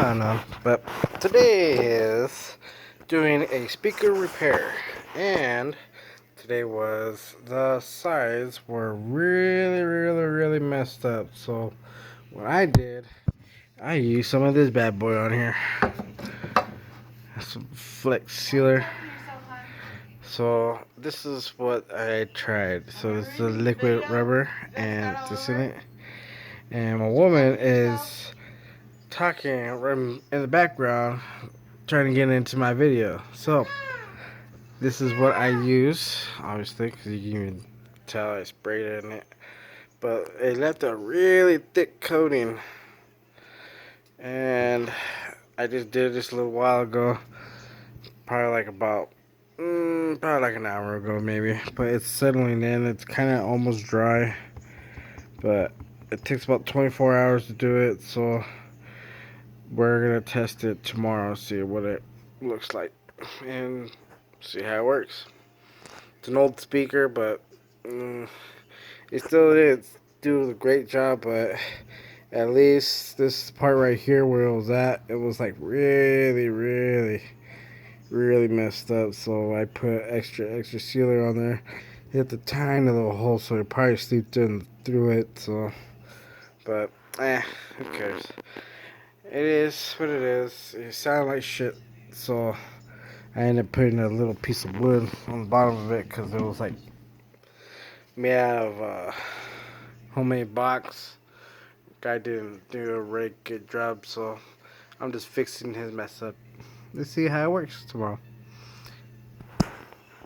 don't know. But today is doing a speaker repair, and today was the sides were really messed up. So what I did, I used some of this bad boy on here. Some flex sealer. So this is what I tried. So it's the liquid rubber and this in it. And my woman is talking in the background, trying to get into my video. So this is what I use, obviously, because you can even tell I sprayed it in it. But it left a really thick coating, and I just did this a little while ago, probably like about probably like an hour ago maybe. But it's settling in. It's kind of almost dry, but it takes about 24 hours to do it. So we're gonna test it tomorrow, see what it looks like, and see how it works. It's an old speaker, but it still is doing a great job. But at least this part right here where it was at, it was like really messed up. So I put extra sealer on there. Hit the tiny little hole, so it probably seeped in through it. So, but who cares? It is what it is. It sounded like shit, so I ended up putting a little piece of wood on the bottom of it because it was like made out of homemade box. Guy didn't do a really good job, so I'm just fixing his mess up. Let's see how it works tomorrow.